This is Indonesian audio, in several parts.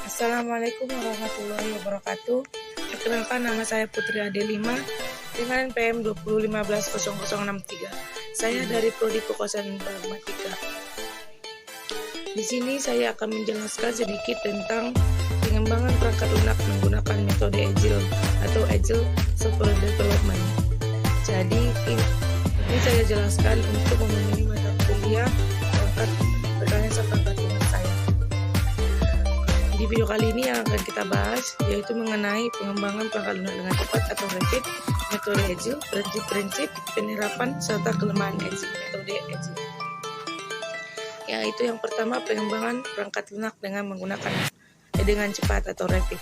Assalamualaikum warahmatullahi wabarakatuh. Perkenalkan, nama saya Putri Adelima dengan PM 20150063. Saya dari Prodi Kekosan Informatika. Di sini saya akan menjelaskan sedikit tentang pengembangan perangkat lunak menggunakan metode Agile atau Agile Software Development. Jadi ini saya jelaskan untuk memenuhi mata kuliah rekayasa perangkat lunak saya. Di video kali ini yang akan kita bahas yaitu mengenai pengembangan perangkat lunak dengan cepat atau rapid, metode Agile, prinsip-prinsip, penerapan serta kelemahan metode Agile. Yaitu yang pertama, pengembangan perangkat lunak dengan cepat atau rapid.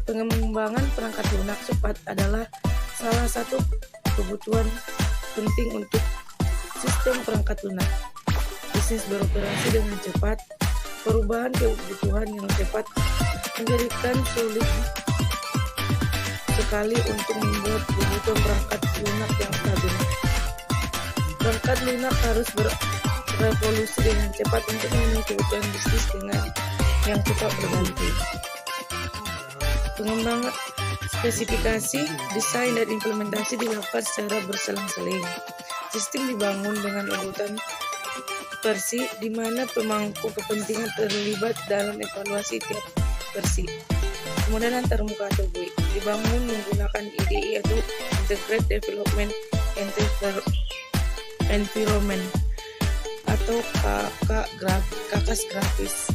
Pengembangan perangkat lunak cepat adalah salah satu kebutuhan penting untuk sistem perangkat lunak. Bisnis beroperasi dengan cepat. Perubahan kebutuhan yang cepat menjadikan sulit sekali untuk membuat kebutuhan perangkat lunak yang stabil. Perangkat lunak harus berevolusi dengan cepat untuk memenuhi kebutuhan bisnis dengan yang cepat berganti. Pengembangan spesifikasi, desain, dan implementasi dilakukan secara berselang-seling. Sistem dibangun dengan urutan versi di mana pemangku kepentingan terlibat dalam evaluasi tiap versi. Kemudian antarmuka atau GUI dibangun menggunakan IDE atau Integrated Development Environment atau kakas grafis.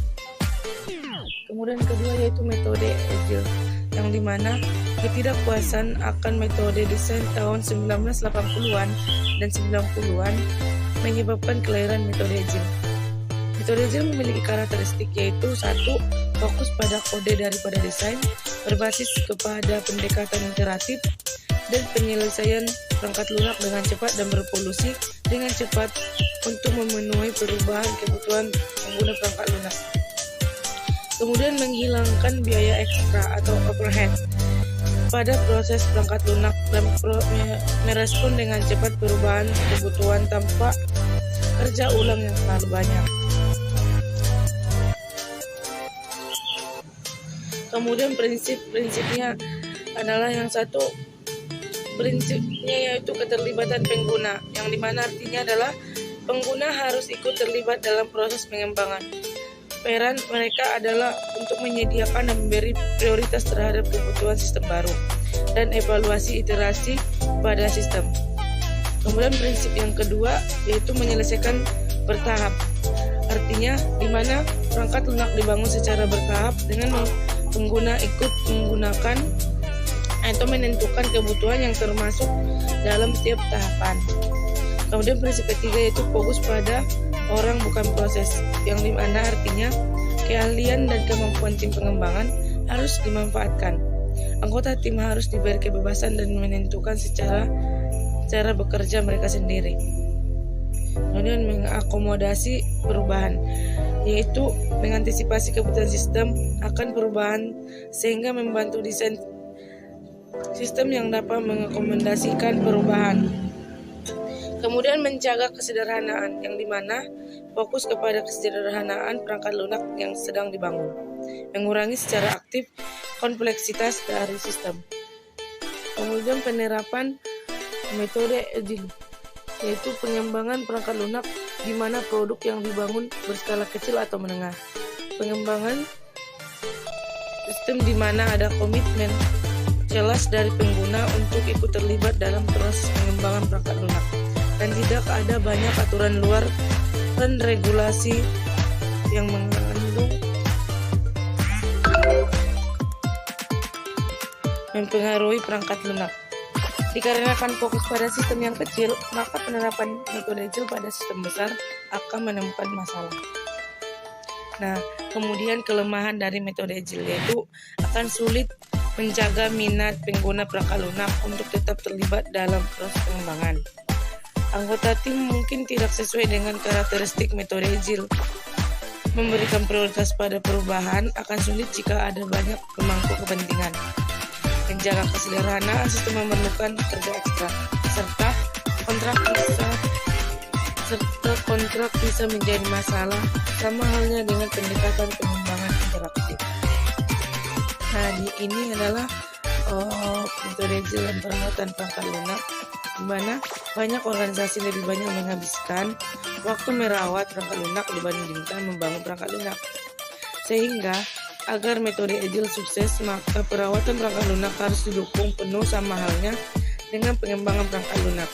Kemudian kedua yaitu metode Agile, yang dimana ketidakpuasan akan metode desain tahun 1980-an dan 90-an menyebabkan kelahiran metode Agile. Metode Agile memiliki karakteristik yaitu 1. Fokus pada kode daripada desain, berbasis kepada pendekatan iteratif, dan penyelesaian perangkat lunak dengan cepat dan berevolusi dengan cepat untuk memenuhi perubahan kebutuhan pengguna perangkat lunak. Kemudian menghilangkan biaya ekstra atau overhead pada proses perangkat lunak dan merespon dengan cepat perubahan kebutuhan tanpa kerja ulang yang terlalu banyak. Kemudian prinsip-prinsipnya adalah yang satu, prinsipnya yaitu keterlibatan pengguna, yang dimana artinya adalah pengguna harus ikut terlibat dalam proses pengembangan. Peran mereka adalah untuk menyediakan dan memberi prioritas terhadap kebutuhan sistem baru dan evaluasi iterasi pada sistem. Kemudian prinsip yang kedua yaitu menyelesaikan bertahap. Artinya di mana perangkat lunak dibangun secara bertahap dengan pengguna ikut menggunakan atau menentukan kebutuhan yang termasuk dalam setiap tahapan. Kemudian prinsip ketiga yaitu fokus pada orang bukan proses, yang dimana artinya keahlian dan kemampuan tim pengembangan harus dimanfaatkan. Anggota tim harus diberi kebebasan dan menentukan cara bekerja mereka sendiri. Kemudian mengakomodasi perubahan, yaitu mengantisipasi kebutuhan sistem akan perubahan sehingga membantu desain sistem yang dapat mengakomodasikan perubahan. Kemudian menjaga kesederhanaan, yang dimana fokus kepada kesederhanaan perangkat lunak yang sedang dibangun, mengurangi secara aktif kompleksitas dari sistem. Kemudian penerapan metode Agile, yaitu pengembangan perangkat lunak di mana produk yang dibangun berskala kecil atau menengah. Pengembangan sistem di mana ada komitmen jelas dari pengguna untuk ikut terlibat dalam proses pengembangan perangkat lunak, dan tidak ada banyak aturan luar dan regulasi yang mengandung mempengaruhi perangkat lunak. Dikarenakan fokus pada sistem yang kecil, maka penerapan metode Agile pada sistem besar akan menemukan masalah. Nah, kemudian kelemahan dari metode Agile yaitu akan sulit menjaga minat pengguna perangkat lunak untuk tetap terlibat dalam proses pengembangan. Anggota tim mungkin tidak sesuai dengan karakteristik metode Agile. Memberikan prioritas pada perubahan akan sulit jika ada banyak pemangku kepentingan. Menjaga kesederhanaan sistem memerlukan kerja ekstra, serta kontrak bisa menjadi masalah, sama halnya dengan pendekatan pengembangan interaktif. ini adalah metode agile dan perawatan perangkat lunak, di mana banyak organisasi lebih banyak menghabiskan waktu merawat perangkat lunak dibandingkan membangun perangkat lunak. Sehingga agar metode agile sukses, maka perawatan perangkat lunak harus didukung penuh sama halnya dengan pengembangan perangkat lunak.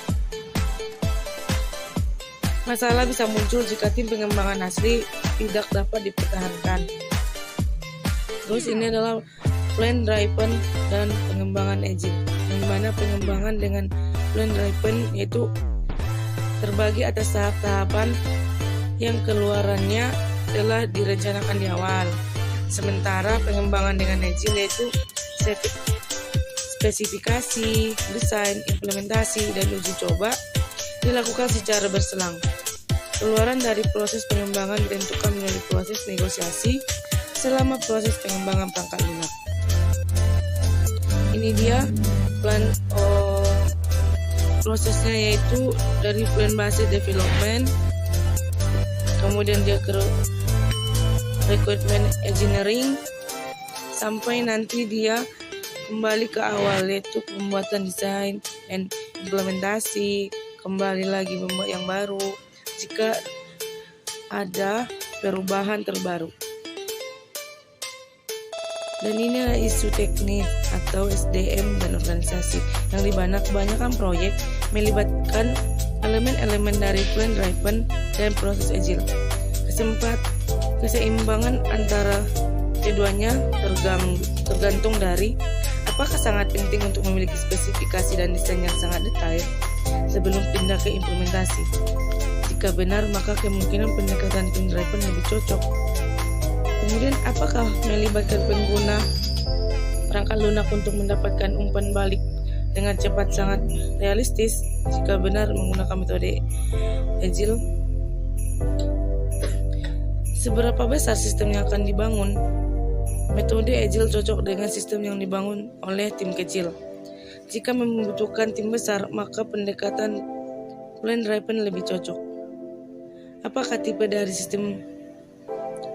Masalah bisa muncul jika tim pengembangan asli tidak dapat dipertahankan. Terus ini adalah plan driven dan pengembangan agile, yang mana pengembangan dengan plan driven yaitu terbagi atas tahap-tahapan yang keluarannya telah direncanakan di awal. Sementara pengembangan dengan agile yaitu spesifikasi, desain, implementasi, dan uji coba dilakukan secara berselang. Keluaran dari proses pengembangan ditentukan melalui proses negosiasi selama proses pengembangan perangkat lunak. Ini dia plan prosesnya, yaitu dari plan base development, kemudian dia ke requirement engineering, sampai nanti dia kembali ke awal, yaitu pembuatan desain dan implementasi, kembali lagi membuat yang baru jika ada perubahan terbaru. Dan ini adalah isu teknis atau SDM dan organisasi, yang di mana kebanyakan proyek melibatkan elemen-elemen dari plan driven dan proses agile. Keseimbangan antara keduanya tergantung dari apakah sangat penting untuk memiliki spesifikasi dan desain yang sangat detail sebelum pindah ke implementasi. Jika benar, maka kemungkinan pendekatan plan driven lebih cocok. Kemudian, apakah melibatkan pengguna perangkat lunak untuk mendapatkan umpan balik dengan cepat sangat realistis jika benar menggunakan metode agile? Seberapa besar sistem yang akan dibangun? Metode agile cocok dengan sistem yang dibangun oleh tim kecil. Jika membutuhkan tim besar, maka pendekatan plan driven lebih cocok. Apakah tipe dari sistem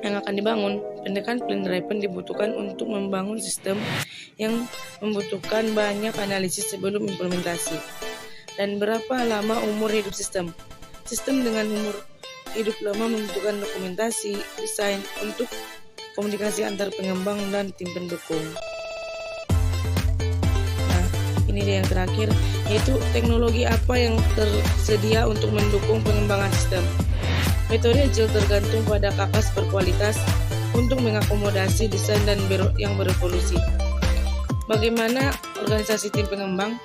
yang akan dibangun? Pendekatan plan driven dibutuhkan untuk membangun sistem yang membutuhkan banyak analisis sebelum implementasi. Dan berapa lama umur hidup sistem? Sistem dengan umur hidup lama membutuhkan dokumentasi, desain untuk komunikasi antar pengembang dan tim pendukung. Nah, ini dia yang terakhir, yaitu teknologi apa yang tersedia untuk mendukung pengembangan sistem. Metode agile tergantung pada kakas berkualitas untuk mengakomodasi desain dan yang berevolusi. Bagaimana organisasi tim pengembang?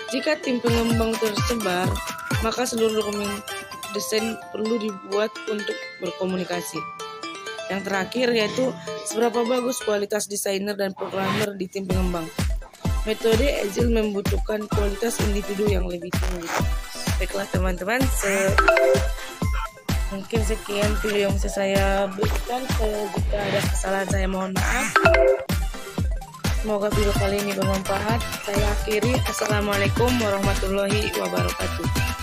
Jika tim pengembang tersebar, maka seluruh dokumen desain perlu dibuat untuk berkomunikasi. Yang terakhir yaitu seberapa bagus kualitas desainer dan programmer di tim pengembang. Metode agile membutuhkan kualitas individu yang lebih tinggi. Baiklah teman-teman, mungkin sekian video yang bisa saya berikan. Jika ada kesalahan saya mohon maaf. Semoga video kali ini bermanfaat. Saya akhiri. Assalamualaikum warahmatullahi wabarakatuh.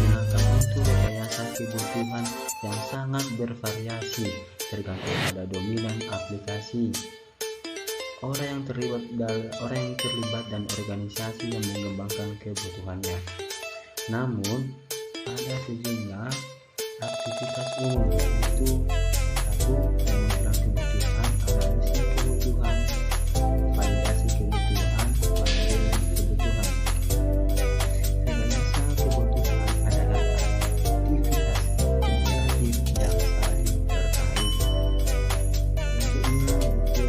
digunakan untuk rekayasa kebutuhan yang sangat bervariasi tergantung pada dominan aplikasi, orang yang terlibat dan organisasi yang mengembangkan kebutuhannya. Namun, ada sejumlah aktivitas umum, yaitu 1. Pengumpulan kebutuhan, analisis kebutuhan, validasi kebutuhan, penilaian kebutuhan. Rekayasa kebutuhan adalah aktivitas interaktif yang saling terkait. Selanjutnya itu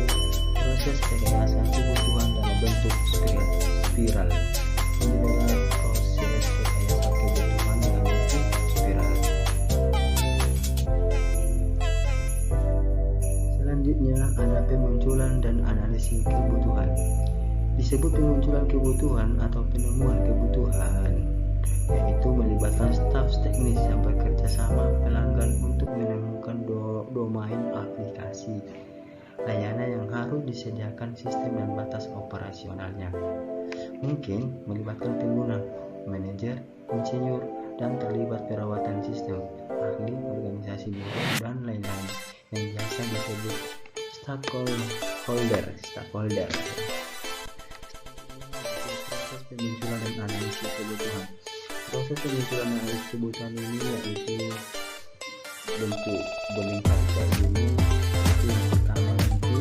proses rekayasa kebutuhan dalam bentuk spiral. Ini adalah proses rekayasa kebutuhan dalam bentuk spiral. Selanjutnya ada pemunculan dan analisis kebutuhan. Disebut pemunculan kebutuhan atau penemuan kebutuhan, yaitu melibatkan staf teknis yang bekerja sama pelanggan untuk menemukan domain aplikasi, layanan yang harus disediakan sistem dan batas operasionalnya. Mungkin melibatkan pengguna, manajer, insinyur, dan terlibat perawatan sistem, ahli, organisasi buruh, dan lain-lain yang biasa disebut stakeholder. Proses pemunculan dan analisis kebutuhan. Proses pemunculan dan analisis kebutuhan ini yaitu bentuk meningkatkan ini. Yang pertama itu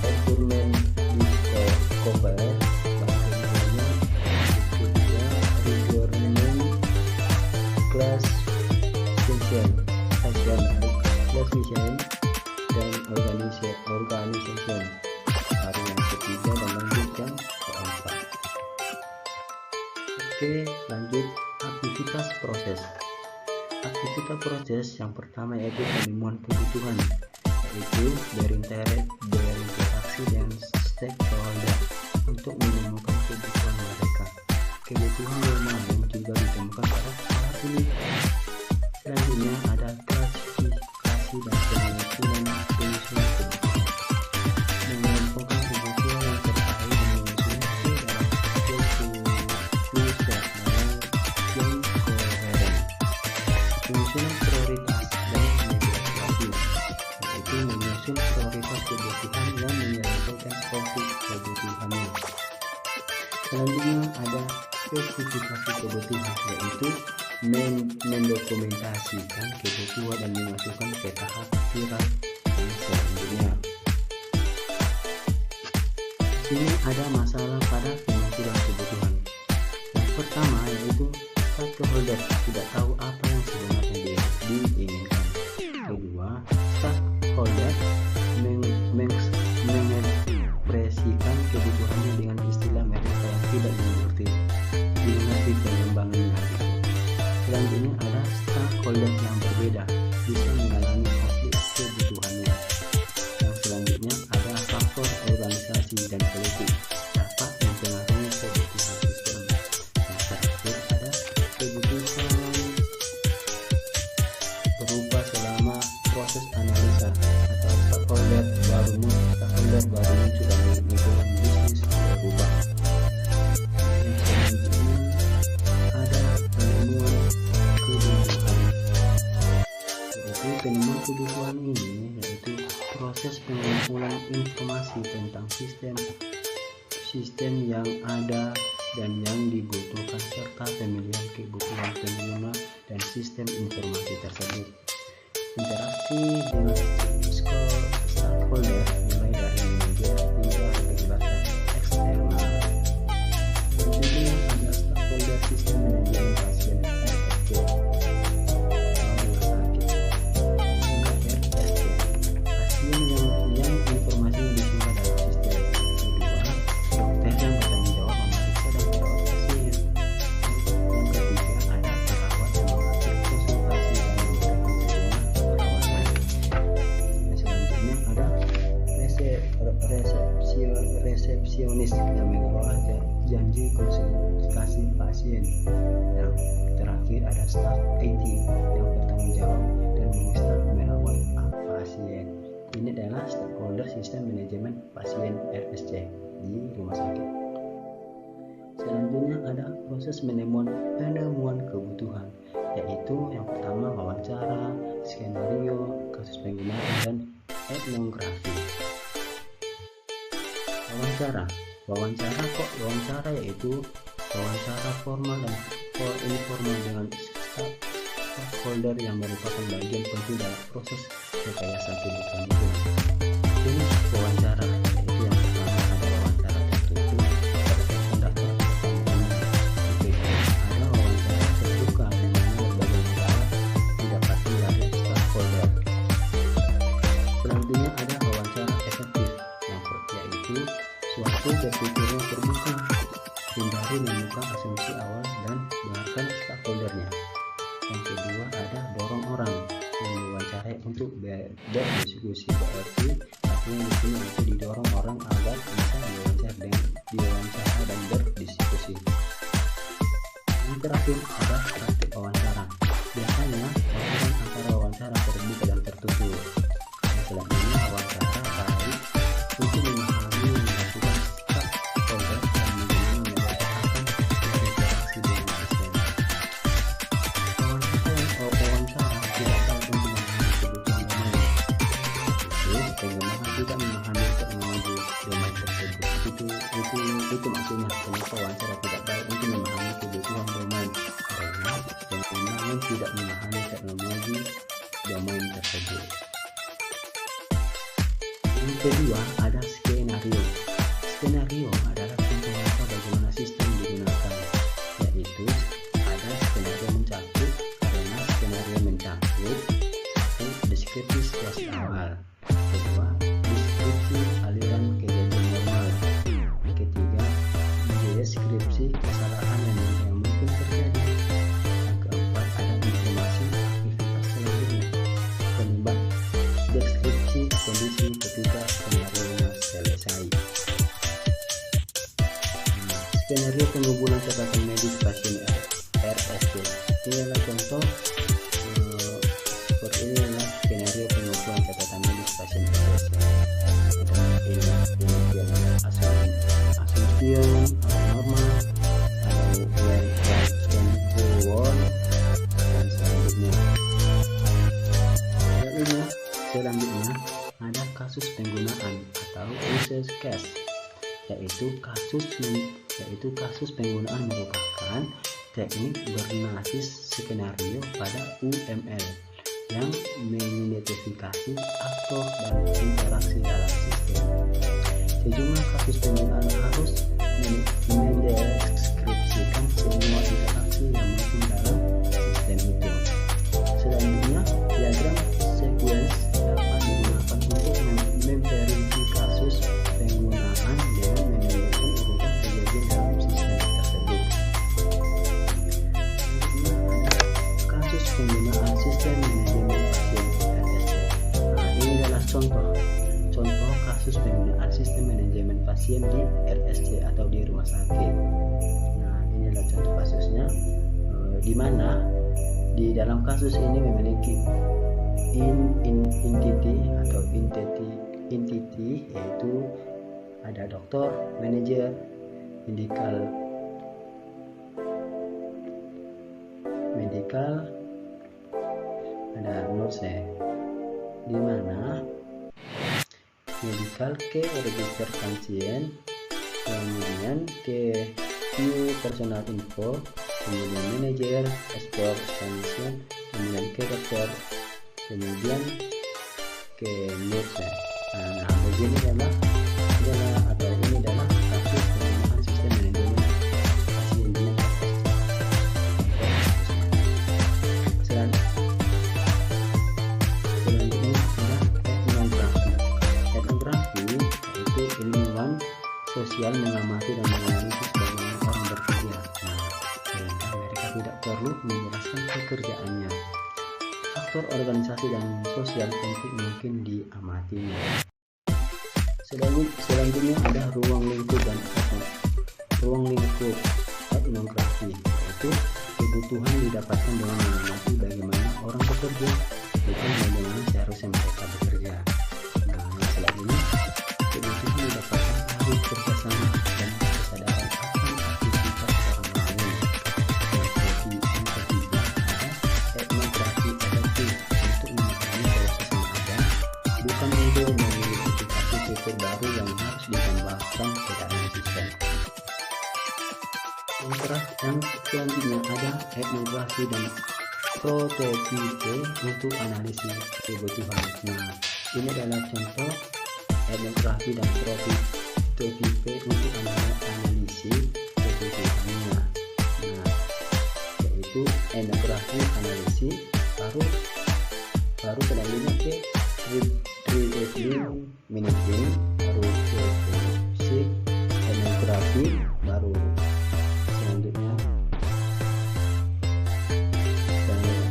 requirement discovery, bahasa Inggrisnya. Berikutnya requirement classification dan organization. Baru yang ketiga dan lanjut yang keempat. Oke, lanjut aktivitas proses. Aktivitas proses yang pertama yaitu penemuan kebutuhan, yaitu berinteraksi dengan stakeholder untuk menemukan kebutuhan mereka. Kebutuhan yang lain juga ditemukan pada para pilihan. Selanjutnya ada klasifikasi dan penyusunan kebutuhan. Mengumpulkan kebutuhan yang terkait dengan menyusunnya dalam siklus yang koheren. Penyusunan prioritas dan negosiasi, yaitu menyusun prioritas kebutuhan yang menyelesaikan konflik kebutuhannya. Selanjutnya ada spesifikasi kebutuhan, yaitu mendokumentasikan kebutuhan dan memasukkan ke tahap spiral yang selanjutnya. Sini ada masalah pada pemunculan kebutuhan. Yang pertama yaitu stakeholder tidak tahu apa yang sebenarnya diinginkan. Kedua, stakeholder mengekspresikan kebutuhannya dengan istilah mereka yang tidak dimengerti pengembangannya. Selanjutnya ada stakeholder yang berbeda bisa mengalami konflik kebutuhannya. Yang selanjutnya ada faktor organisasi dan politik dapat mempengaruhi kebutuhan sistem. Yang terakhir ada kebutuhan berubah selama proses analisa atau stakeholder baru muncul dan lingkungan bisnis berubah. Yang selanjutnya ada penemuan kebutuhan. Yaitu penemuan kebutuhan ini yaitu proses pengumpulan informasi tentang sistem yang ada dan yang dibutuhkan serta pemilihan kebutuhan pengguna dan sistem informasi tersebut. Interaksi dengan stakeholder mulai dari manajer hingga regulator eksternal. Selanjutnya ada stakeholder sistem manajemen pasien RSC, rumah sakit, hingga RSC. Pasien yang informasinya disimpan dalam sistem. Kedua, dokter yang bertanggung jawab memeriksa dan merawat pasien. Yang ketiga ada perawat yang mengatur konsultasi dan memberikan sejumlah perawatan. Yang selanjutnya ada resepsionis yang mengelola janji konsultasi pasien. Yang terakhir ada staf IT yang bertanggung jawab dan mengurus merawat pasien. Ini adalah stakeholder sistem manajemen pasien RSC di rumah sakit. Selanjutnya ada proses penemuan kebutuhan, etnografi. Wawancara yaitu wawancara formal dan informal dengan stakeholder yang merupakan bagian penting dalam proses rekayasa kebutuhan itu. Jenis wawancara yaitu yang pertama ada wawancara tertutup pada pendaftar pertama. Ada wawancara terbuka di mana berbagai masalah didapati dari stakeholder. Selanjutnya ada wawancara efektif yaitu suatu berpikirnya terbuka, hindari menemukan asumsi awal dan dengarkan stakeholdernya. Yang kedua ada dorong orang yang diwawancarai untuk berdiskusi, berarti artinya di sini itu didorong orang agar bisa diwawancara dan berdiskusi. Yang terakhir ada praktik wawancara. Biasanya orang antara wawancara terbuka dan tertutup. Selanjutnya wawancara baik untuk memahami melakukan stakeholder dan bagaimana menyelesaikan interaksi dengan sistem. Wawancara tidak baik untuk memahami kebutuhan domain. Penggunaan tidak memahami teknologi domain tersebut. Itu maksudnya kenapa wawancara tidak baik untuk memahami kebutuhan domain, karena penggunaan tidak memahami teknologi domain tersebut. Yang kedua ada skenario. Skenario adalah contoh nyata bagaimana sistem digunakan, yaitu ada skenario mencakup, karena skenario mencakup satu, deskripsi situasi awal, kedua, deskripsi aliran kejadian normal, ketiga, deskripsi kesalahan yang mungkin terjadi, yang keempat ada informasi aktivitas selanjutnya, kelima, deskripsi kondisi ketika skenario selesai. Skenario pengumpulan catatan medis pasien RSC. Ini adalah contoh seperti ini adalah skenario pengumpulan catatan medis pasien RSC. Ada assumption, normal, where can go on, dan selanjutnya. Selanjutnya ada kasus penggunaan atau use case, yaitu kasus penggunaan merupakan teknik berbasis skenario pada UML yang mengidentifikasi aktor dan interaksi dalam sistem. Sejumlah kasus penggunaan harus mendeskripsikan semua interaksi yang mungkin dalam sistem itu. Selanjutnya, diagram sequence dapat digunakan untuk memverifikasi kasus penggunaan dengan menunjukkan urutan kejadian dalam sistem tersebut. Kasus penggunaan sistem manajemen pasien RSC. Ini adalah contoh kasus penggunaan sistem manajemen pasien di RSC atau di rumah sakit. Ini adalah contoh kasusnya, di mana di dalam kasus ini memiliki entity yaitu ada dokter, manajer, medical, ada nurse, di mana medical ke register pasien, kemudian ke view personal info, kemudian manager, export pasien, kemudian ke dokter, kemudian ke nurse. Nah, begini adalah kasus penggunaan sistem manajemen pasien di selanjutnya adalah etnografi. Etnografi yaitu ilmuwan sosial mengamati dan menganalisis bagaimana orang bekerja. Sehingga mereka tidak perlu menjelaskan pekerjaannya. Faktor organisasi dan sosial penting mungkin diamatinya. Selanjutnya ada ruang lingkup etnografi, yaitu kebutuhan didapatkan dengan mengamati bagaimana orang bekerja, bukan bagaimana seharusnya mereka bekerja. Selanjutnya kebutuhan didapatkan dari kerjasama dan kesadaran akan aktivitas orang lain. Yang ketiga ada etnografi efektif untuk memahami proses yang ada, bukan untuk etnografi dan prototipe untuk analisis kebutuhan. Nah, ini adalah contoh etnografi dan prototipe untuk analisis kebutuhannya. Nah, yaitu etnografi analisis, baru selanjutnya ke reviewing managing, baru ke fungsi etnografi, baru selanjutnya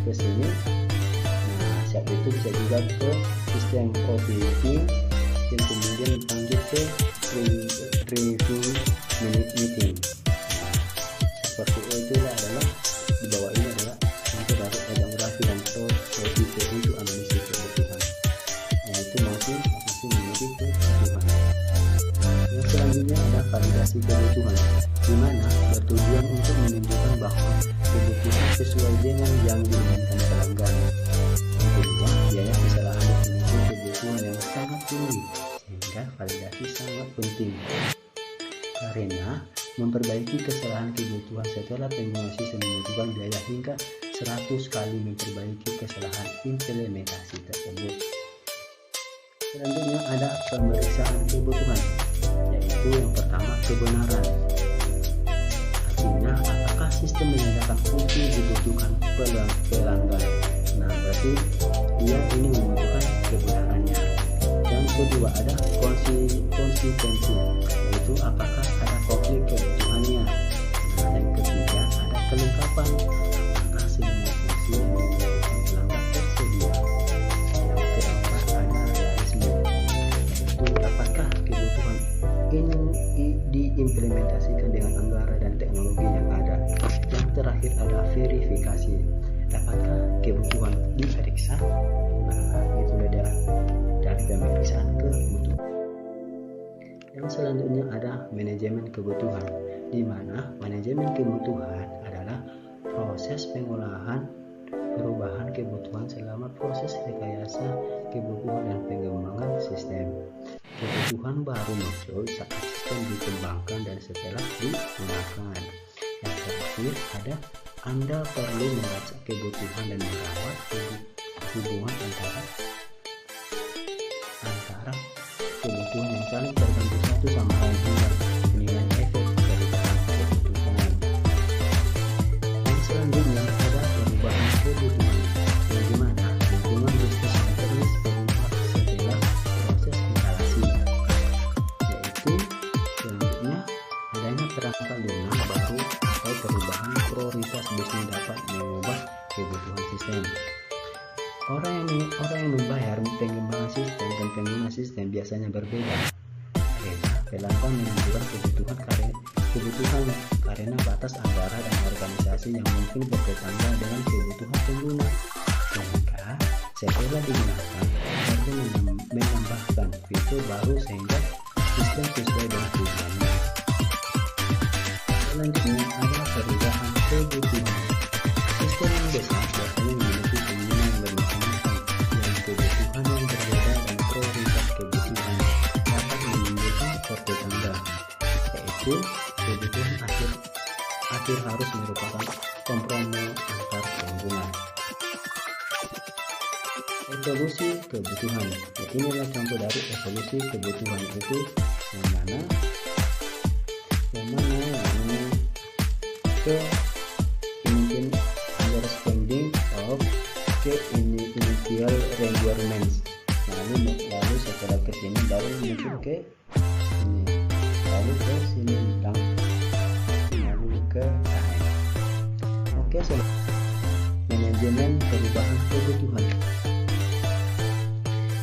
ke sini. Nah, saat itu bisa juga ke sistem operating dan kemudian lanjut ke review meeting. Seperti itu adalah di bawah ini adalah contoh dari etnografi dan prototipe untuk analisis kebutuhan. Nah, itu masih memiliki kebutuhan. Yang selanjutnya ada validasi kebutuhan, di mana bertujuan untuk menunjukkan bahwa kebutuhan sesuai dengan yang diinginkan pelanggan. Yang kedua, biaya kesalahan definisi kebutuhan yang sangat tinggi, sehingga validasi sangat penting. Karena memperbaiki kesalahan kebutuhan setelah penggunaan sistem membutuhkan biaya hingga 100 kali memperbaiki kesalahan implementasi tersebut. Selanjutnya ada pemeriksaan kebutuhan, yaitu yang pertama kebenaran. Artinya apakah sistem menyediakan fungsi dibutuhkan pelanggan. Nah, berarti dia ini membutuhkan kebenarannya. Yang kedua ada konsistensi, yaitu apakah ada konflik kebutuhannya. Nah, yang ketiga ada kelengkapan, apakah semua fungsi yang dibutuhkan pelanggan tersedia. Yang keempat ada realisme, yaitu apakah kebutuhan ini diimplementasikan dengan anggaran dan teknologi yang ada. Yang terakhir ada verifikasi, dapatkah kebutuhan diperiksa. Nah, itu beda dari pemeriksaan kebutuhan. Yang selanjutnya ada manajemen kebutuhan, di mana manajemen kebutuhan adalah proses pengolahan perubahan kebutuhan selama proses rekayasa kebutuhan dan pengembangan sistem. Kebutuhan baru muncul saat sistem dikembangkan dan setelah digunakan. Yang terakhir ada Anda perlu melacak kebutuhan dan merawat hubungan antara kebutuhan yang saling tergantung satu sama lain hingga penilaian efek dari kebutuhan. Yang selanjutnya ada perubahan kebutuhan, yang dimana lingkungan bisnis yang terus berubah setelah proses instalasi. Yaitu selanjutnya adanya perangkat lunak baru atau perubahan prioritas bisnis dapat mengubah kebutuhan sistem. Orang yang membayar pengembangan sistem dan pengguna sistem biasanya berbeda. Pelanggan menunjukkan kebutuhan karena batas anggaran dan organisasi yang mungkin bertetangga dengan kebutuhan pengguna. Maka setelah digunakan, baru menambahkan fitur baru sehingga sistem sesuai dengan tujuannya. Selanjutnya ada perubahan kebutuhan. Sistem yang besar biasanya memiliki pengguna yang bermacam-macam, yang kebutuhan yang berbeda dan prioritas kebutuhan dapat menimbulkan pertetangga, yaitu kebutuhan akhir harus merupakan kompromi antar pengguna. Evolusi kebutuhan, inilah contoh dari evolusi kebutuhan, itu yang mana ke mungkin understanding of ke initial requirements, lalu setelah ke sini baru muncul ke sini, lalu ke sini lalu ke AN. Oke, manajemen perubahan kebutuhan,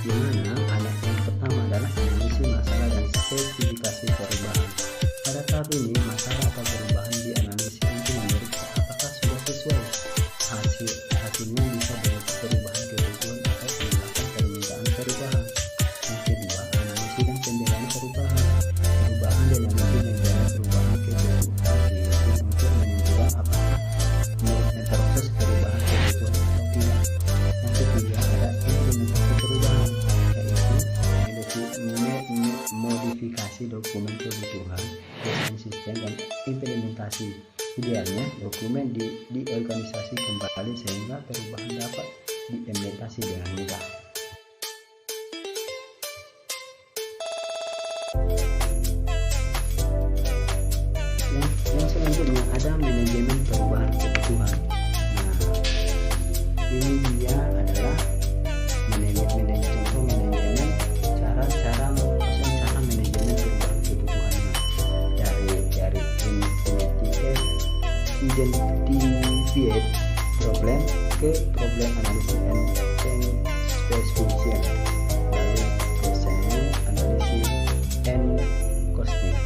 di mana anak yang pertama adalah analisis masalah dan spesifikasi perubahan. Pada tahap ini masalah atau perubahan dianalisis untuk memeriksa apakah sudah sesuai. Hasilnya bisa berupa perubahan kebutuhan atau penolakan permintaan perubahan. Yang kedua, analisis dan pembelaan perubahan dan analisis dan perubahan kebutuhan untuk menentukan apakah proses perubahan kebutuhan atau tidak. Yang ketiga ada implementasi perubahan, yaitu modifikasi dokumen kebutuhan, desain sistem dan implementasi. Idealnya dokumen dokumen di organisasi kembali sehingga perubahan dapat diimplementasi dengan mudah. Yang selanjutnya ada manajemen perubahan kebutuhan. Nah, ini dia adalah manajemen cara manajemen perubahan kebutuhannya dari identify problem ke problem analysis and specification, lalu present analysis and costing,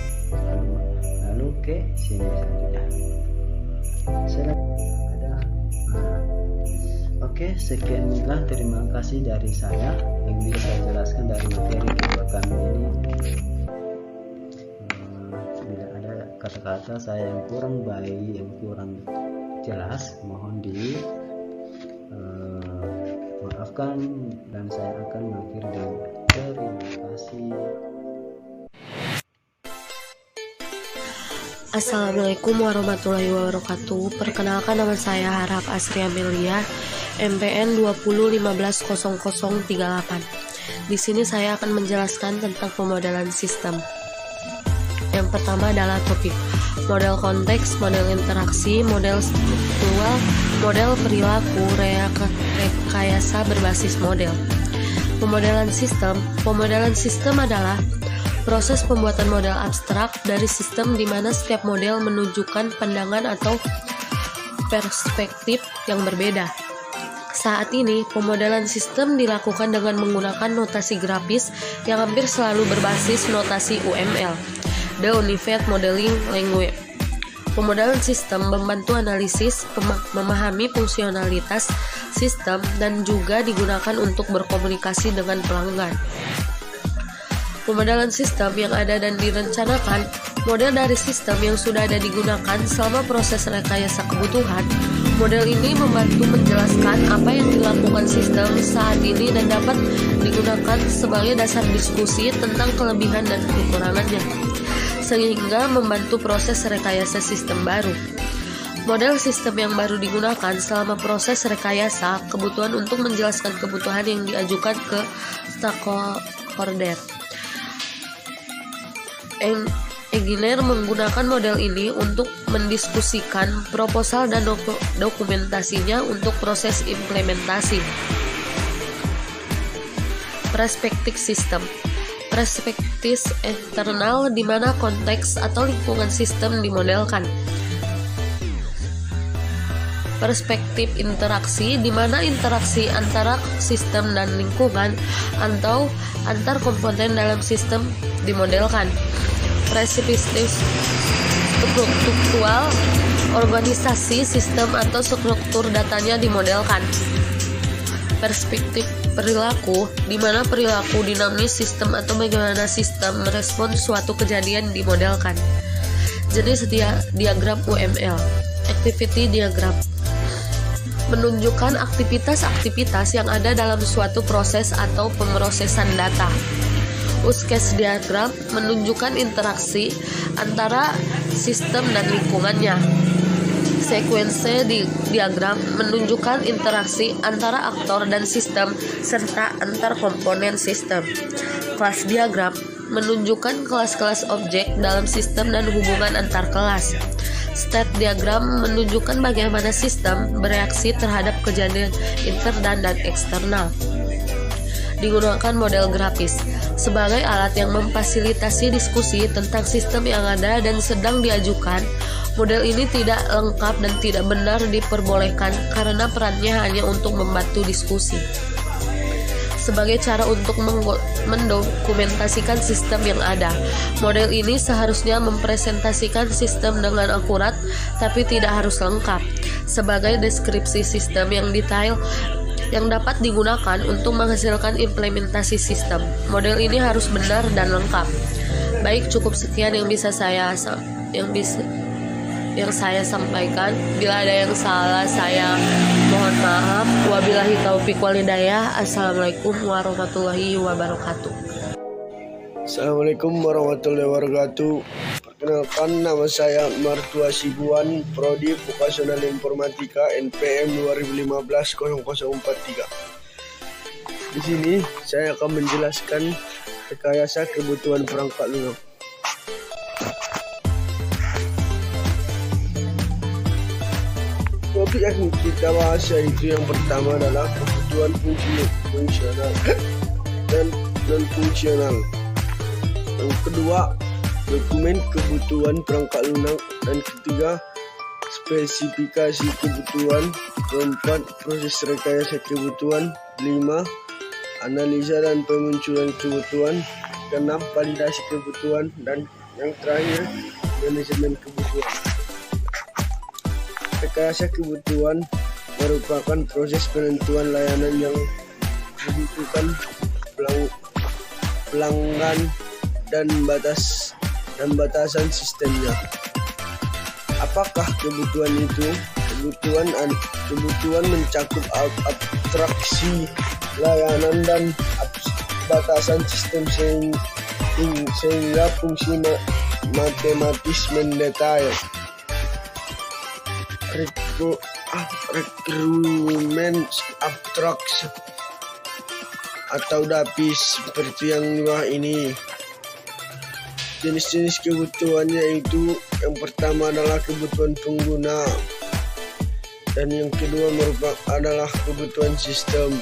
lalu ke sini selanjutnya ada Oke, sekianlah, terima kasih dari saya yang bisa saya jelaskan dari materi kedua kami ini. Bila ada kata-kata saya yang kurang baik, yang kurang jelas, mohon maafkan, dan saya akan mengakhiri dengan terima kasih. Assalamualaikum warahmatullahi wabarakatuh. Perkenalkan, nama saya Harap Asri Amelia, MPN 20150038. Di sini saya akan menjelaskan tentang pemodelan sistem. Yang pertama adalah topik model konteks, model interaksi, model struktural, model perilaku, rekayasa berbasis model. Pemodelan sistem adalah proses pembuatan model abstrak dari sistem di mana setiap model menunjukkan pandangan atau perspektif yang berbeda. Saat ini, pemodelan sistem dilakukan dengan menggunakan notasi grafis yang hampir selalu berbasis notasi UML, the Unified Modeling Language. Pemodelan sistem membantu analisis, memahami fungsionalitas sistem, dan juga digunakan untuk berkomunikasi dengan pelanggan. Pemodelan sistem yang ada dan direncanakan, model dari sistem yang sudah ada digunakan selama proses rekayasa kebutuhan. Model ini membantu menjelaskan apa yang dilakukan sistem saat ini dan dapat digunakan sebagai dasar diskusi tentang kelebihan dan kekurangannya, sehingga membantu proses rekayasa sistem baru. Model sistem yang baru digunakan selama proses rekayasa kebutuhan untuk menjelaskan kebutuhan yang diajukan ke stakeholder. Engineer menggunakan model ini untuk mendiskusikan proposal dan dokumentasinya untuk proses implementasi. Perspektif sistem. Perspektif eksternal di mana konteks atau lingkungan sistem dimodelkan. Perspektif interaksi di mana interaksi antara sistem dan lingkungan atau antar komponen dalam sistem dimodelkan. Perspektif struktural, organisasi sistem atau struktur datanya dimodelkan. Perspektif perilaku, di mana perilaku dinamis sistem atau bagaimana sistem merespon suatu kejadian dimodelkan. Jenis diagram UML. Activity diagram menunjukkan aktivitas-aktivitas yang ada dalam suatu proses atau pemrosesan data. Use case diagram menunjukkan interaksi antara sistem dan lingkungannya. Sequence diagram menunjukkan interaksi antara aktor dan sistem serta antar komponen sistem. Class diagram menunjukkan kelas-kelas objek dalam sistem dan hubungan antar kelas. State diagram menunjukkan bagaimana sistem bereaksi terhadap kejadian internal dan eksternal. Digunakan model grafis sebagai alat yang memfasilitasi diskusi tentang sistem yang ada dan sedang diajukan. Model ini tidak lengkap dan tidak benar diperbolehkan karena perannya hanya untuk membantu diskusi. Sebagai cara untuk mendokumentasikan sistem yang ada, model ini seharusnya mempresentasikan sistem dengan akurat, tapi tidak harus lengkap. Sebagai deskripsi sistem yang detail yang dapat digunakan untuk menghasilkan implementasi sistem, model ini harus benar dan lengkap. Baik, cukup sekian yang saya sampaikan. Bila ada yang salah, saya mohon maaf. Wabillahi taufiq wal hidayah. Assalamualaikum warahmatullahi wabarakatuh. Assalamualaikum warahmatullahi wabarakatuh. Perkenalkan, nama saya Martua Sibuan, Prodi Vokasional Informatika NPM 2015-0043. Di sini saya akan menjelaskan rekayasa kebutuhan perangkat lunak. Topik yang kita bahas yaitu yang pertama adalah kebutuhan fungsional dan non-fungsional. Yang kedua, dokumen kebutuhan perangkat lunak. Dan ketiga, spesifikasi kebutuhan. Keempat, proses rekayasa kebutuhan. 5, analisa dan pemunculan kebutuhan. Keenam, validasi kebutuhan. Dan yang terakhir, manajemen kebutuhan. Rekayasa kebutuhan merupakan proses penentuan layanan yang dibutuhkan pelanggan dan batasan sistemnya. Apakah kebutuhan itu? Kebutuhan mencakup abstraksi layanan dan batasan sistem sehingga fungsi matematis mendetail. Requirement abstract atau DAPIS seperti yang di bawah ini. Jenis-jenis kebutuhan yaitu yang pertama adalah kebutuhan pengguna dan yang kedua adalah kebutuhan sistem.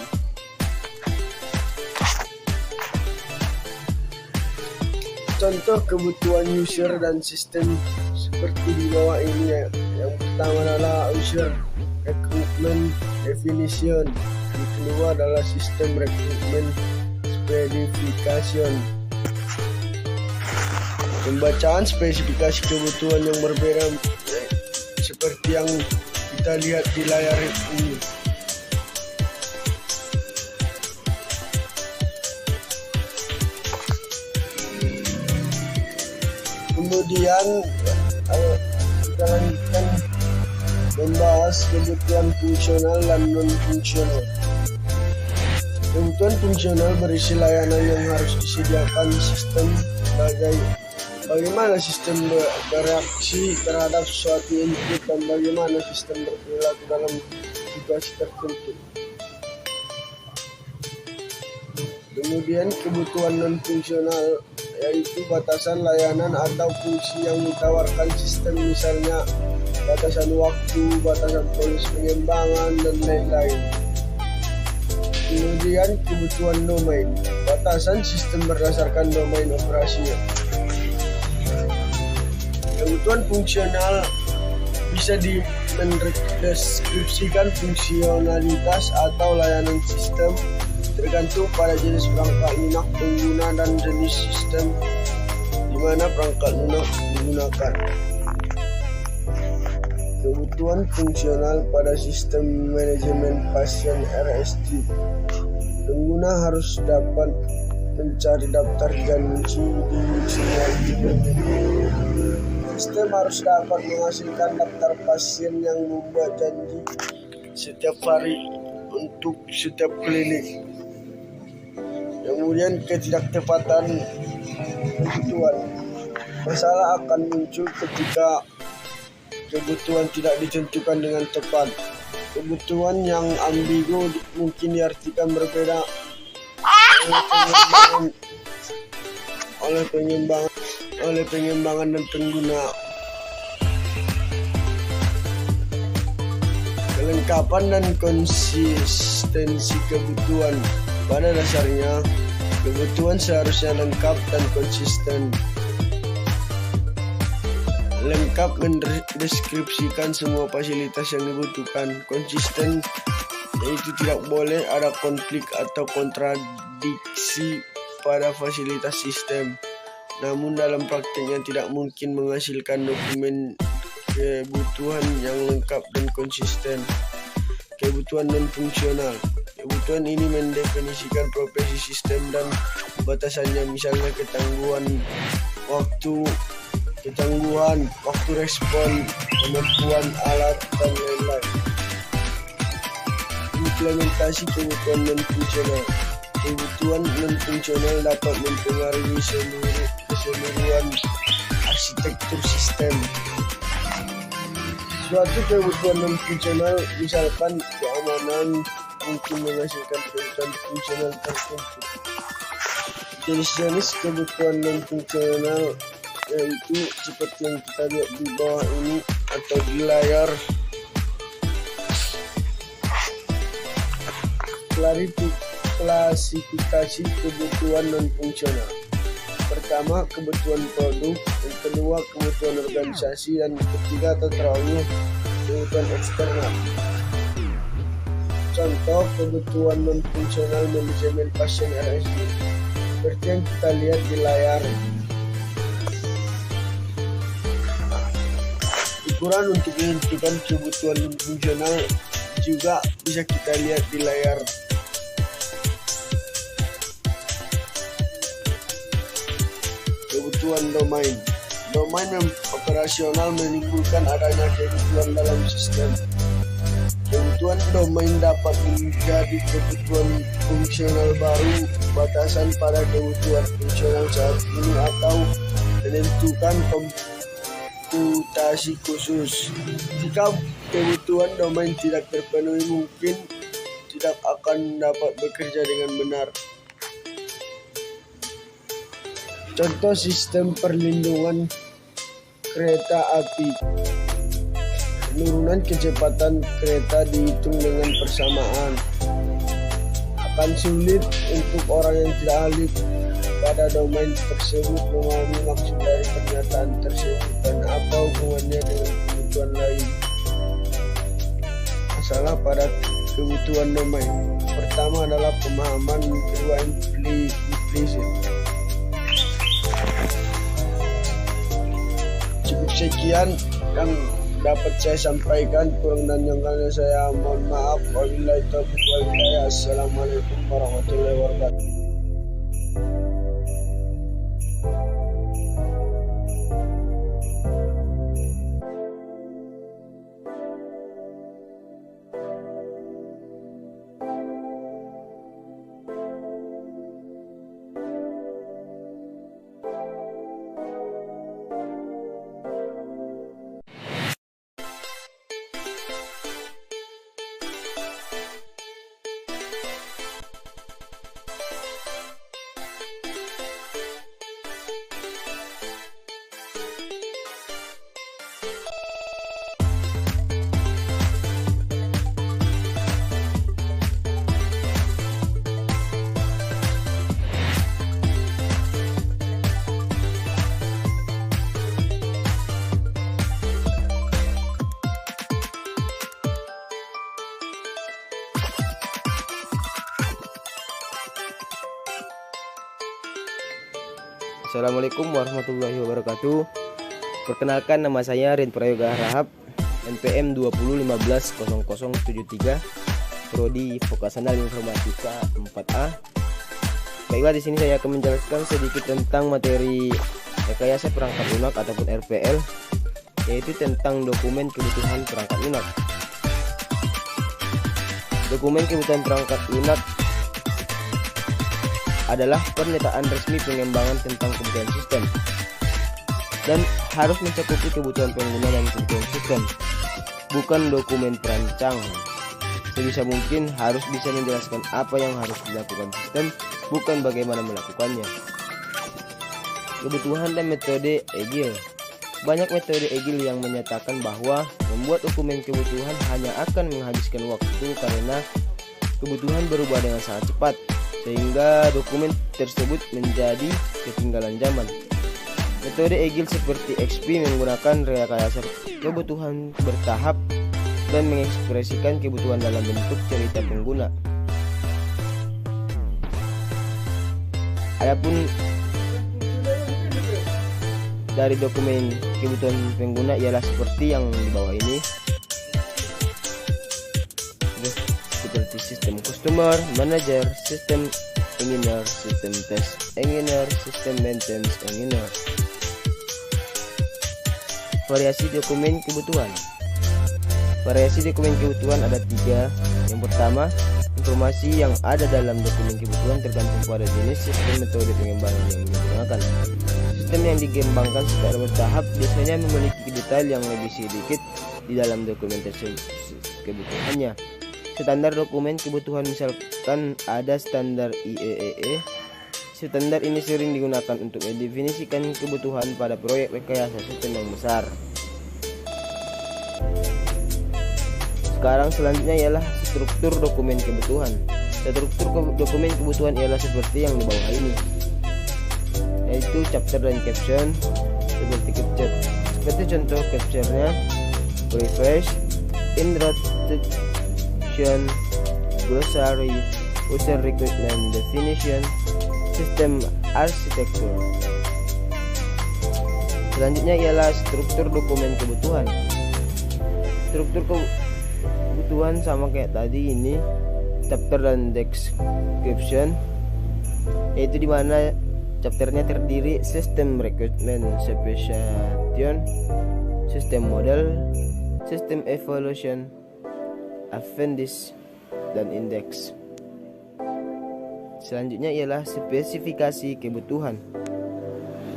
Contoh kebutuhan user dan sistem seperti di bawah ini ya. Yang pertama adalah user recruitment definition, yang kedua adalah sistem recruitment specification. Pembacaan spesifikasi kebutuhan yang berbeda seperti yang kita lihat di layar ini. Kemudian kita lanjutkan membahas kebutuhan fungsional dan non-fungsional. Kebutuhan fungsional berisi layanan yang harus disediakan sistem bagaimana sistem bereaksi terhadap suatu input dan bagaimana sistem berperilaku dalam situasi tertentu. Kemudian kebutuhan non-fungsional yaitu batasan layanan atau fungsi yang ditawarkan sistem, misalnya batasan waktu, batasan proses pengembangan, dan lain-lain. Kemudian kebutuhan domain, batasan sistem berdasarkan domain operasinya. Kebutuhan fungsional bisa mendeskripsikan fungsionalitas atau layanan sistem tergantung pada jenis perangkat lunak pengguna dan jenis sistem di mana perangkat lunak digunakan. Kebutuhan fungsional pada sistem manajemen pasien RST. Pengguna harus dapat mencari daftar janji di dictionary. Sistem harus dapat menghasilkan daftar pasien yang membuat janji setiap hari untuk setiap klinik. Kemudian ketidaktepatan kebutuhan. Masalah akan muncul ketika kebutuhan tidak ditentukan dengan tepat. Kebutuhan yang ambigu mungkin diartikan berbeda oleh pengembangan dan pengguna. Kelengkapan dan konsistensi kebutuhan. Pada dasarnya, kebutuhan seharusnya lengkap dan konsisten. Lengkap mendeskripsikan semua fasilitas yang dibutuhkan. Konsisten yaitu tidak boleh ada konflik atau kontradiksi pada fasilitas sistem. Namun dalam prakteknya tidak mungkin menghasilkan dokumen kebutuhan yang lengkap dan konsisten. Kebutuhan non-fungsional. Kebutuhan ini mendefinisikan profesi sistem dan batasannya, misalnya ketangguhan waktu respon, kemampuan alat, dan lain-lain. Implementasi kebutuhan non-fungsional. kebutuhan non-fungsional dapat mempengaruhi keseluruhan arsitektur sistem. Suatu kebutuhan non-fungsional, misalkan keamanan, mungkin menghasilkan kebutuhan fungsional tertentu. Jenis-jenis kebutuhan non-fungsional yaitu seperti yang kita lihat di bawah ini atau di layar. Klasifikasi kebutuhan non-fungsional. Pertama, kebutuhan produk, yang kedua, kebutuhan organisasi, dan ketiga atau terakhir, kebutuhan eksternal. Contoh kebutuhan non-fungsional manajemen pasien RSUD seperti yang kita lihat di layar. Ukuran untuk menentukan kebutuhan non-fungsional juga bisa kita lihat di layar. Kebutuhan domain operasional menimbulkan adanya kebutuhan dalam sistem. Kebutuhan domain dapat menjadi kebutuhan fungsional baru, batasan pada kebutuhan fungsional saat ini, atau menentukan komputasi khusus. Jika kebutuhan domain tidak terpenuhi, mungkin tidak akan dapat bekerja dengan benar. Contoh sistem perlindungan kereta api. Penurunan kecepatan kereta dihitung dengan persamaan. Akan sulit untuk orang yang tidak ahli pada domain tersebut memahami maksud dari pernyataan tersebut dan apa hubungannya dengan kebutuhan lain. Masalah pada kebutuhan domain. Pertama adalah pemahaman, kedua implisit. Cukup sekian yang dapat saya sampaikan, kurang dan nyangkanya saya mohon maaf. Wabillahi taufiq wal hidayah. Assalamualaikum warahmatullahi wabarakatuh. Assalamualaikum warahmatullahi wabarakatuh. Perkenalkan, nama saya Rin Prayoga Rahab, NPM 20150073, Prodi Vokasional Informatika 4A. Baiklah, di sini saya akan menjelaskan sedikit tentang materi rekayasa perangkat lunak ataupun RPL, yaitu tentang dokumen kebutuhan perangkat lunak. Dokumen kebutuhan perangkat lunak adalah pernyataan resmi pengembangan tentang kebutuhan sistem dan harus mencakupi kebutuhan pengguna dan kebutuhan sistem, bukan dokumen perancangan. Sebisa mungkin harus bisa menjelaskan apa yang harus dilakukan sistem, bukan bagaimana melakukannya. Kebutuhan dan metode EGIL. Banyak metode EGIL yang menyatakan bahwa membuat dokumen kebutuhan hanya akan menghabiskan waktu karena kebutuhan berubah dengan sangat cepat, sehingga dokumen tersebut menjadi ketinggalan zaman. Metode EGIL seperti XP menggunakan rekayasa kebutuhan bertahap dan mengekspresikan kebutuhan dalam bentuk cerita pengguna. Adapun dari dokumen kebutuhan pengguna ialah seperti yang di bawah ini, seperti sistem customer, manager, sistem engineer, sistem test engineer, sistem maintenance engineer. Variasi dokumen kebutuhan. Variasi dokumen kebutuhan ada 3. Yang pertama, informasi yang ada dalam dokumen kebutuhan tergantung pada jenis sistem metode pengembangan yang digunakan. Sistem yang dikembangkan secara bertahap biasanya memiliki detail yang lebih sedikit di dalam dokumen tersebut kebutuhannya. Standar dokumen kebutuhan misalkan ada standar IEEE. Standar ini sering digunakan untuk mendefinisikan kebutuhan pada proyek rekayasa sistem yang besar. Sekarang selanjutnya ialah struktur dokumen kebutuhan. Struktur dokumen kebutuhan ialah seperti yang di bawah ini, yaitu chapter dan caption. Seperti contoh captionnya: preface, introduction, glossary, user requirement definition, system architecture. Selanjutnya ialah struktur dokumen kebutuhan. Struktur kebutuhan sama kayak tadi, ini chapter dan description, yaitu dimana chapternya terdiri system requirement specification, system model, system evaluation, appendix, dan index. Selanjutnya ialah spesifikasi kebutuhan.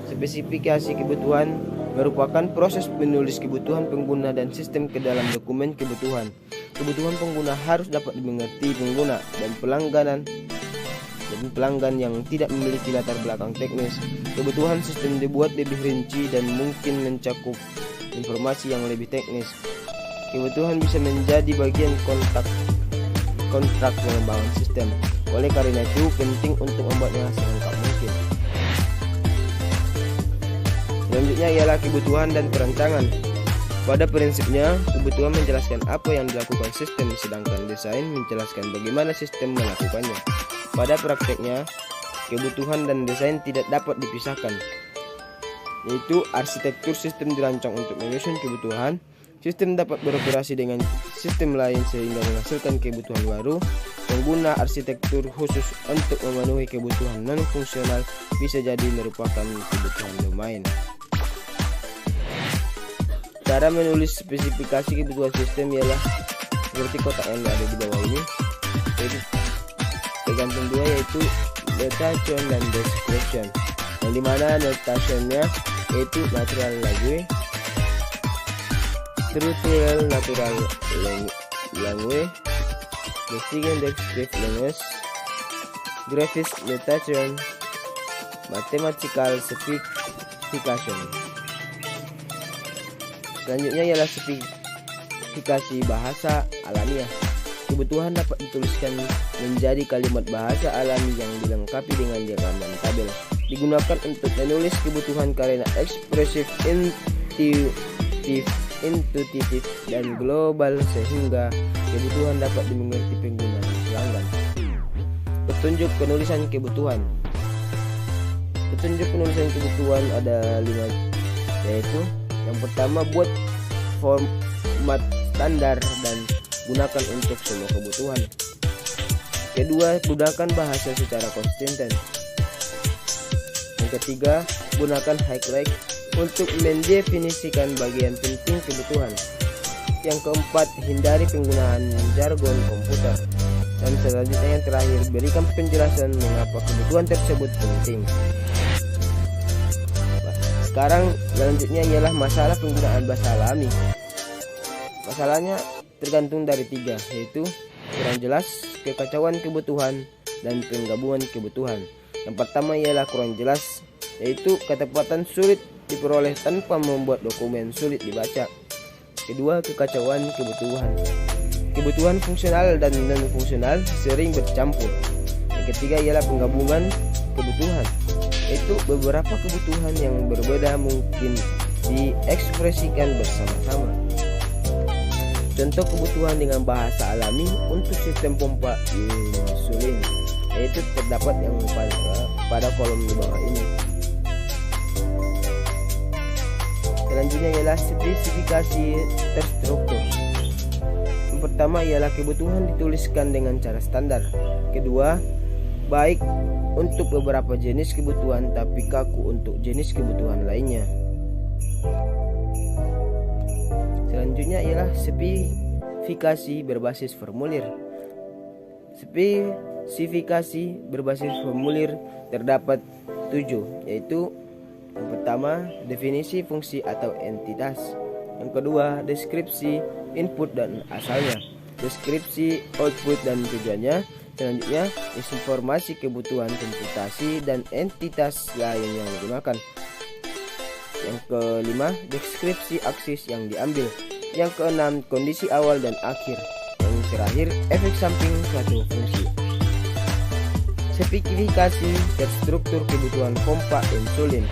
Spesifikasi kebutuhan merupakan proses menulis kebutuhan pengguna dan sistem ke dalam dokumen kebutuhan. Kebutuhan pengguna harus dapat dimengerti pengguna dan pelanggan yang tidak memiliki latar belakang teknis. Kebutuhan sistem dibuat lebih rinci dan mungkin mencakup informasi yang lebih teknis. Kebutuhan bisa menjadi bagian kontrak pengembangan sistem. Oleh karena itu penting untuk membuatnya selengkap mungkin. Selanjutnya ialah kebutuhan dan perancangan. Pada prinsipnya, kebutuhan menjelaskan apa yang dilakukan sistem, sedangkan desain menjelaskan bagaimana sistem melakukannya. Pada prakteknya, kebutuhan dan desain tidak dapat dipisahkan, yaitu arsitektur sistem dirancang untuk menyusun kebutuhan. Sistem dapat beroperasi dengan sistem lain sehingga menghasilkan kebutuhan baru. Pengguna arsitektur khusus untuk memenuhi kebutuhan non-fungsional bisa jadi merupakan kebutuhan domain. Cara menulis spesifikasi kebutuhan sistem ialah seperti kotak yang ada di bawah ini, yaitu tergantung dua, yaitu notation dan description, yang dimana notationnya yaitu natural language, structural natural language, descriptive language, graphic notation, mathematical specification. Selanjutnya ialah spesifikasi bahasa alamiah. Kebutuhan dapat dituliskan menjadi kalimat bahasa alami yang dilengkapi dengan diagram dan tabel. Digunakan untuk menulis kebutuhan karena ekspresif, intuitif, dan global sehingga kebutuhan dapat dimengerti pengguna dan pelanggan. Petunjuk penulisan kebutuhan. Petunjuk penulisan kebutuhan ada 5, yaitu yang pertama, buat format standar dan gunakan untuk semua kebutuhan. Kedua, gunakan bahasa secara konsisten. Yang ketiga, gunakan highlight untuk mendefinisikan bagian penting kebutuhan. Yang keempat, hindari penggunaan jargon komputer. Dan selanjutnya yang terakhir, berikan penjelasan mengapa kebutuhan tersebut penting. Sekarang selanjutnya ialah masalah penggunaan bahasa alami. Masalahnya tergantung dari 3, yaitu kurang jelas, kekacauan kebutuhan, dan penggabungan kebutuhan. Yang pertama ialah kurang jelas, yaitu ketepatan sulit diperoleh tanpa membuat dokumen sulit dibaca. Kedua, kekacauan kebutuhan. Kebutuhan fungsional dan non-fungsional sering bercampur. Yang ketiga ialah penggabungan kebutuhan, yaitu beberapa kebutuhan yang berbeda mungkin diekspresikan bersama-sama. Contoh kebutuhan dengan bahasa alami untuk sistem pompa insulin, yaitu terdapat yang pada kolom di bawah ini. Selanjutnya ialah spesifikasi terstruktur. Yang pertama ialah kebutuhan dituliskan dengan cara standar. Kedua, baik untuk beberapa jenis kebutuhan tapi kaku untuk jenis kebutuhan lainnya. Selanjutnya ialah spesifikasi berbasis formulir. Spesifikasi berbasis formulir terdapat 7, yaitu yang pertama, definisi fungsi atau entitas. Yang kedua, deskripsi input dan asalnya, deskripsi output dan tujuannya. Selanjutnya, informasi kebutuhan komputasi dan entitas lain yang digunakan. Yang kelima, deskripsi aksis yang diambil. Yang keenam, kondisi awal dan akhir. Yang terakhir, efek samping suatu fungsi. Spesifikasi terstruktur kebutuhan pompa insulin.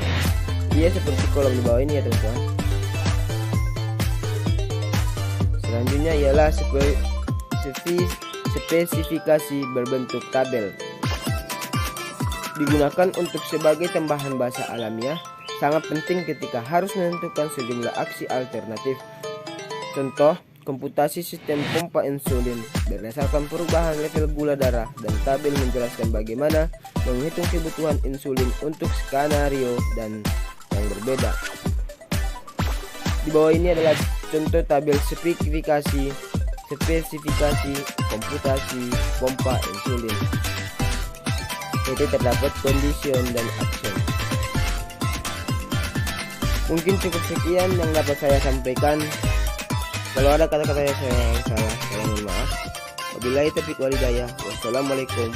Ia seperti kolom di bawah ini ya teman-teman. Selanjutnya ialah spesifikasi berbentuk tabel. Digunakan untuk sebagai tambahan bahasa alamiah, sangat penting ketika harus menentukan sejumlah aksi alternatif. Contoh, komputasi sistem pompa insulin berdasarkan perubahan level gula darah, dan tabel menjelaskan bagaimana menghitung kebutuhan insulin untuk skenario dan yang berbeda. Di bawah ini adalah contoh tabel spesifikasi komputasi pompa insulin. Itu terdapat condition dan action. Mungkin cukup sekian yang dapat saya sampaikan. Kalau ada kata-kata yang saya salah, saya mohon maaf. Wabillahi taufiq wal hidayah. Wassalamualaikum